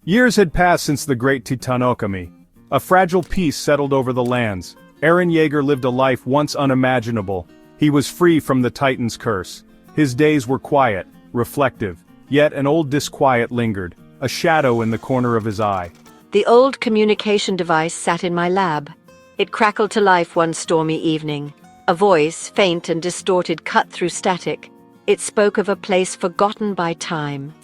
Years had passed since the Great Titanokami. A fragile peace settled over the lands. Eren Yeager lived a life once unimaginable. He was free from the Titan's curse. His days were quiet, reflective, yet an old disquiet lingered, a shadow in the corner of his eye. The old communication device sat in my lab. It crackled to life one stormy evening. A voice, faint and distorted, cut through static. It spoke of a place forgotten by time.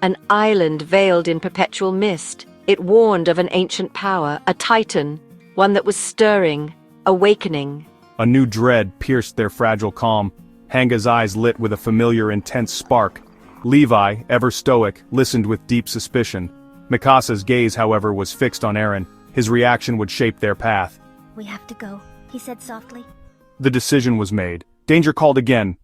An island veiled in perpetual mist. It warned of an ancient power, a titan, one that was stirring, awakening. A new dread pierced their fragile calm. Hange's eyes lit with a familiar intense spark. Levi, ever stoic, listened with deep suspicion. Mikasa's gaze, however, was fixed on Eren. His reaction would shape their path. "We have to go," he said softly. The decision was made. Danger called again.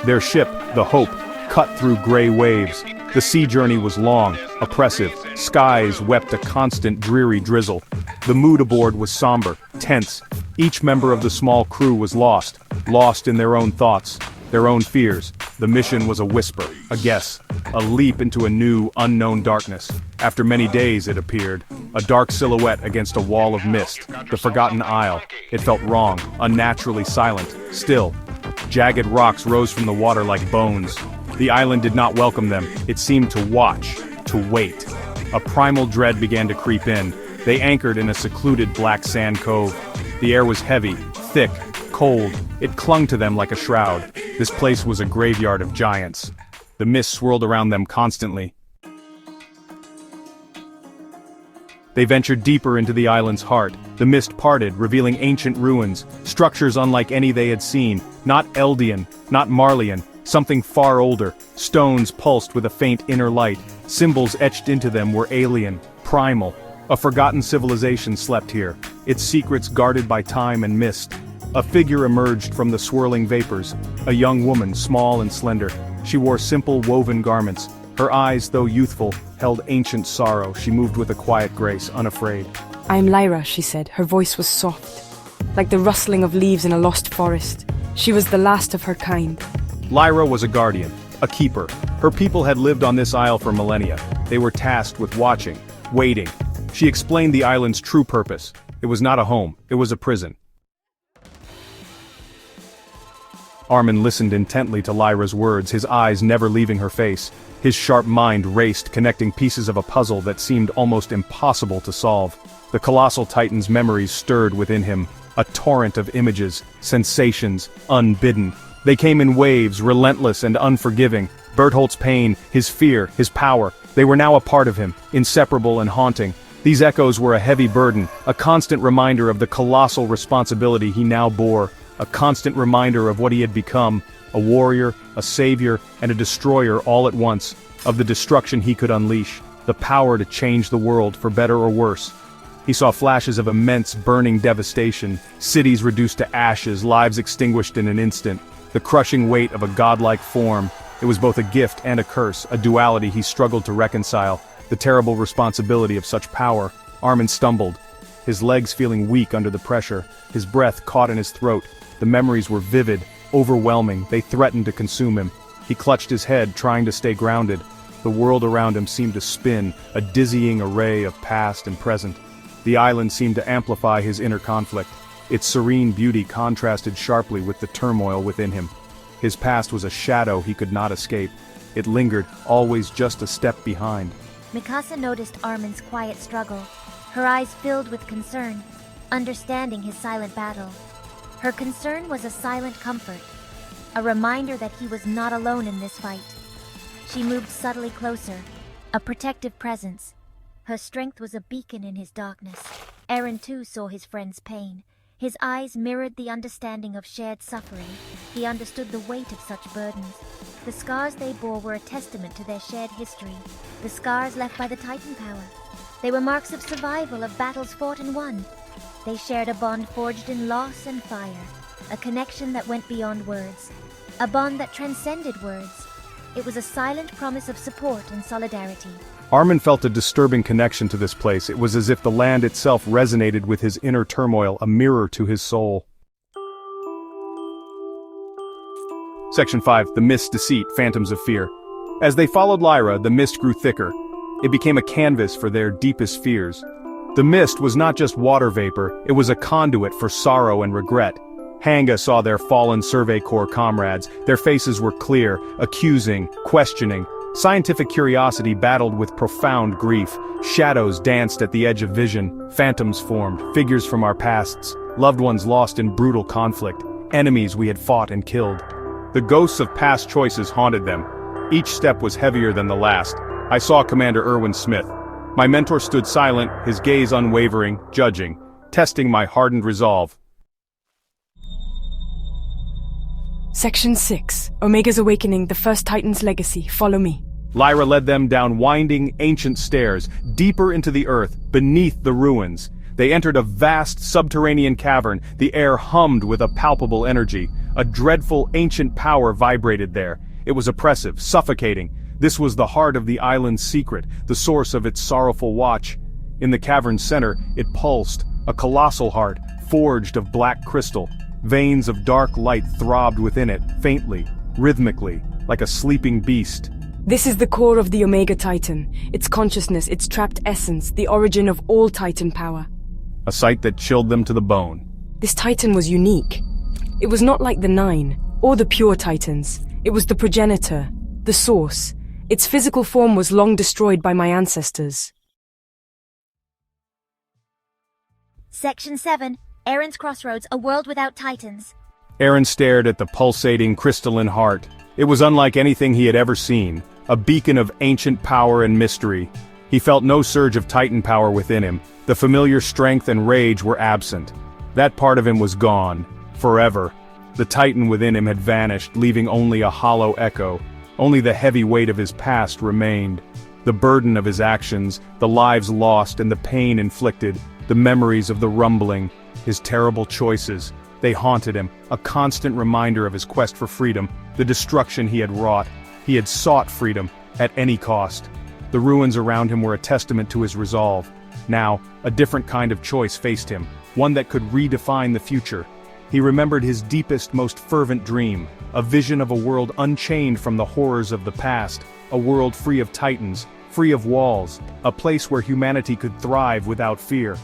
Their ship, the Hope, cut through gray waves. The sea journey was long, oppressive. Skies wept a constant dreary drizzle. The mood aboard was somber, tense. Each member of the small crew was lost in their own thoughts, their own fears. The mission was a whisper, a guess, a leap into a new, unknown darkness. After many days, it appeared, a dark silhouette against a wall of mist, the Forgotten Isle. It felt wrong, unnaturally silent, still. Jagged rocks rose from the water like bones. The island did not welcome them. It seemed to watch, to wait. A primal dread began to creep in. They anchored in a secluded black sand cove. The air was heavy, thick, cold. It clung to them like a shroud. This place was a graveyard of giants. The mist swirled around them constantly. They ventured deeper into the island's heart. The mist parted, revealing ancient ruins, structures unlike any they had seen. Not Eldian, not Marleyan, something far older. Stones pulsed with a faint inner light. Symbols etched into them were alien, primal. A forgotten civilization slept here, its secrets guarded by time and mist. A figure emerged from the swirling vapors, a young woman, small and slender. She wore simple woven garments. Her eyes, though youthful, held ancient sorrow. She moved with a quiet grace, unafraid. "I am Lyra," she said. Her voice was soft, like the rustling of leaves in a lost forest. She was the last of her kind. Lyra was a guardian, a keeper. Her people had lived on this isle for millennia. They were tasked with watching, waiting. She explained the island's true purpose. It was not a home, it was a prison. Armin listened intently to Lyra's words, his eyes never leaving her face. His sharp mind raced, connecting pieces of a puzzle that seemed almost impossible to solve. The colossal titan's memories stirred within him, a torrent of images, sensations, unbidden. They came in waves, relentless and unforgiving. Bertholdt's pain, his fear, his power, they were now a part of him, inseparable and haunting. These echoes were a heavy burden, a constant reminder of the colossal responsibility he now bore, a constant reminder of what he had become, a warrior, a savior, and a destroyer all at once, of the destruction he could unleash, the power to change the world for better or worse. He saw flashes of immense burning devastation, cities reduced to ashes, lives extinguished in an instant, the crushing weight of a godlike form. It was both a gift and a curse, a duality he struggled to reconcile, the terrible responsibility of such power. Armin stumbled, his legs feeling weak under the pressure, his breath caught in his throat. The memories were vivid, overwhelming, they threatened to consume him. He clutched his head, trying to stay grounded. The world around him seemed to spin, a dizzying array of past and present. The island seemed to amplify his inner conflict. Its serene beauty contrasted sharply with the turmoil within him. His past was a shadow he could not escape. It lingered, always just a step behind. Mikasa noticed Armin's quiet struggle, her eyes filled with concern, understanding his silent battle. Her concern was a silent comfort, a reminder that he was not alone in this fight. She moved subtly closer, a protective presence. Her strength was a beacon in his darkness. Eren too saw his friend's pain. His eyes mirrored the understanding of shared suffering. He understood the weight of such burdens. The scars they bore were a testament to their shared history, the scars left by the Titan power. They were marks of survival, of battles fought and won. They shared a bond forged in loss and fire, a connection that went beyond words, a bond that transcended words. It was a silent promise of support and solidarity. Armin felt a disturbing connection to this place. It was as if the land itself resonated with his inner turmoil, a mirror to his soul. Section 5. The Mist, Deceit, Phantoms of Fear. As they followed Lyra, the mist grew thicker. It became a canvas for their deepest fears. The mist was not just water vapor, it was a conduit for sorrow and regret. Hange saw their fallen Survey Corps comrades. Their faces were clear, accusing, questioning. Scientific curiosity battled with profound grief. Shadows danced at the edge of vision. Phantoms formed, figures from our pasts. Loved ones lost in brutal conflict. Enemies we had fought and killed. The ghosts of past choices haunted them. Each step was heavier than the last. I saw Commander Erwin Smith. My mentor stood silent, his gaze unwavering, judging, testing my hardened resolve. Section 6. Omega's Awakening, the First Titan's Legacy. Follow me. Lyra led them down winding, ancient stairs, deeper into the earth, beneath the ruins. They entered a vast, subterranean cavern. The air hummed with a palpable energy. A dreadful, ancient power vibrated there. It was oppressive, suffocating. This was the heart of the island's secret, the source of its sorrowful watch. In the cavern's center, it pulsed, a colossal heart, forged of black crystal. Veins of dark light throbbed within it, faintly, rhythmically, like a sleeping beast. This is the core of the Omega Titan, its consciousness, its trapped essence, the origin of all Titan power. A sight that chilled them to the bone. This Titan was unique. It was not like the Nine, or the pure Titans. It was the progenitor, the source. Its physical form was long destroyed by my ancestors. Section 7. Eren's Crossroads, a world without Titans. Eren stared at the pulsating, crystalline heart. It was unlike anything he had ever seen, a beacon of ancient power and mystery. He felt no surge of Titan power within him. The familiar strength and rage were absent. That part of him was gone, forever. The Titan within him had vanished, leaving only a hollow echo. Only the heavy weight of his past remained. The burden of his actions, the lives lost and the pain inflicted, the memories of the rumbling, his terrible choices. They haunted him, a constant reminder of his quest for freedom, the destruction he had wrought. He had sought freedom, at any cost. The ruins around him were a testament to his resolve. Now, a different kind of choice faced him, one that could redefine the future. He remembered his deepest, most fervent dream, a vision of a world unchained from the horrors of the past, a world free of Titans, free of walls, a place where humanity could thrive without fear.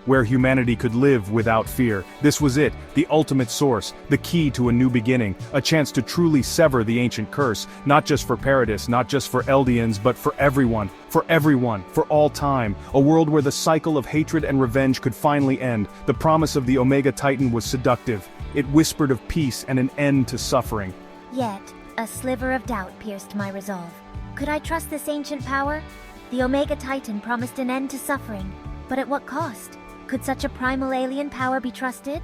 Where humanity could live without fear. This was it, the ultimate source, the key to a new beginning, a chance to truly sever the ancient curse, not just for Paradis, not just for Eldians, but for everyone, for all time, a world where the cycle of hatred and revenge could finally end. The promise of the Omega Titan was seductive. It whispered of peace and an end to suffering. Yet, a sliver of doubt pierced my resolve. Could I trust this ancient power? The Omega Titan promised an end to suffering, but at what cost? Could such a primal alien power be trusted?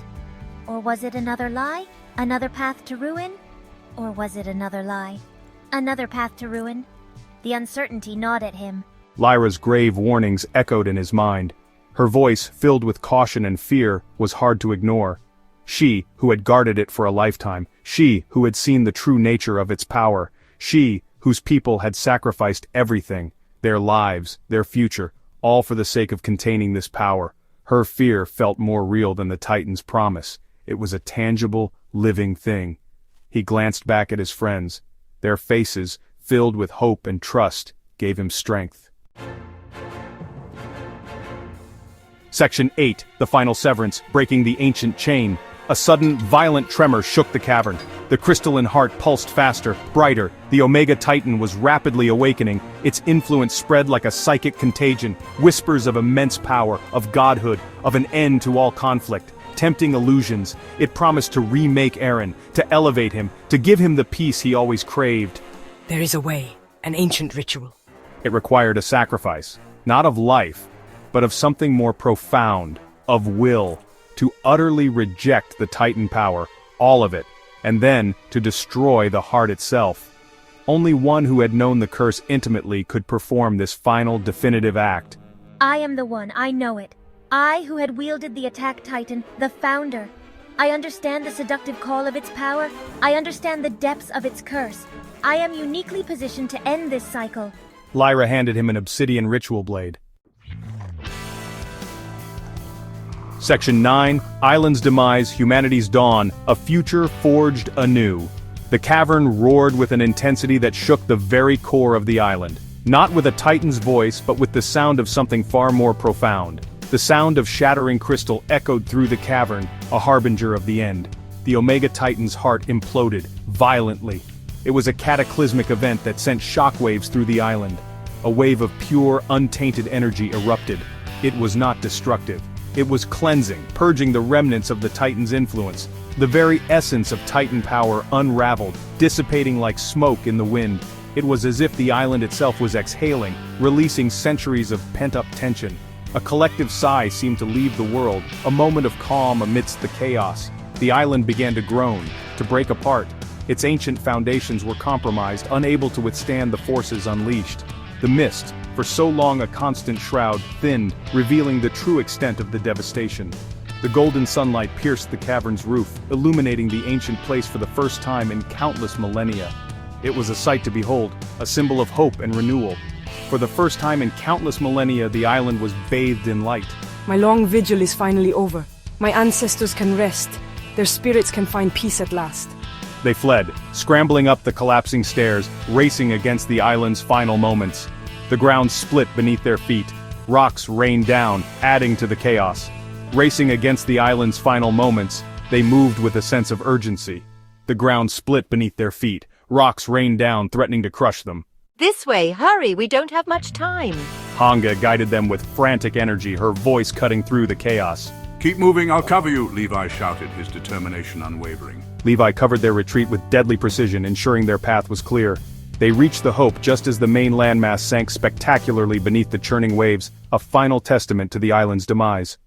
Or was it another lie? Another path to ruin? Or was it another lie? Another path to ruin? The uncertainty gnawed at him. Lyra's grave warnings echoed in his mind. Her voice, filled with caution and fear, was hard to ignore. She, who had guarded it for a lifetime, she, who had seen the true nature of its power, she, whose people had sacrificed everything, their lives, their future, all for the sake of containing this power. Her fear felt more real than the Titan's promise. It was a tangible, living thing. He glanced back at his friends. Their faces, filled with hope and trust, gave him strength. Section 8, the final severance, breaking the ancient chain. A sudden, violent tremor shook the cavern. The crystalline heart pulsed faster, brighter. The Omega Titan was rapidly awakening. Its influence spread like a psychic contagion. Whispers of immense power, of godhood, of an end to all conflict. Tempting illusions. It promised to remake Eren, to elevate him, to give him the peace he always craved. There is a way, an ancient ritual. It required a sacrifice, not of life, but of something more profound, of will. To utterly reject the Titan power, all of it, and then to destroy the heart itself. Only one who had known the curse intimately could perform this final, definitive act. I am the one, I know it. I who had wielded the attack Titan, the founder. I understand the seductive call of its power. I understand the depths of its curse. I am uniquely positioned to end this cycle. Lyra handed him an obsidian ritual blade. Section 9, Island's Demise, Humanity's Dawn, a future forged anew. The cavern roared with an intensity that shook the very core of the island. Not with a titan's voice, but with the sound of something far more profound. The sound of shattering crystal echoed through the cavern, a harbinger of the end. The Omega Titan's heart imploded, violently. It was a cataclysmic event that sent shockwaves through the island. A wave of pure, untainted energy erupted. It was not destructive. It was cleansing, purging the remnants of the Titan's influence. The very essence of Titan power unraveled, dissipating like smoke in the wind. It was as if the island itself was exhaling, releasing centuries of pent-up tension. A collective sigh seemed to leave the world, a moment of calm amidst the chaos. The island began to groan, to break apart. Its ancient foundations were compromised, unable to withstand the forces unleashed. The mist, for so long a constant shroud, thinned, revealing the true extent of the devastation. The golden sunlight pierced the cavern's roof, illuminating the ancient place for the first time in countless millennia. It was a sight to behold, a symbol of hope and renewal. For the first time in countless millennia, the island was bathed in light. My long vigil is finally over. My ancestors can rest. Their spirits can find peace at last. They fled, scrambling up the collapsing stairs, racing against the island's final moments. The ground split beneath their feet. Rocks rained down, adding to the chaos. Racing against the island's final moments, they moved with a sense of urgency. The ground split beneath their feet. Rocks rained down, threatening to crush them. This way, hurry, we don't have much time. Hange guided them with frantic energy, her voice cutting through the chaos. Keep moving, I'll cover you, Levi shouted, his determination unwavering. Levi covered their retreat with deadly precision, ensuring their path was clear. They reached the Hope just as the main landmass sank spectacularly beneath the churning waves, a final testament to the island's demise.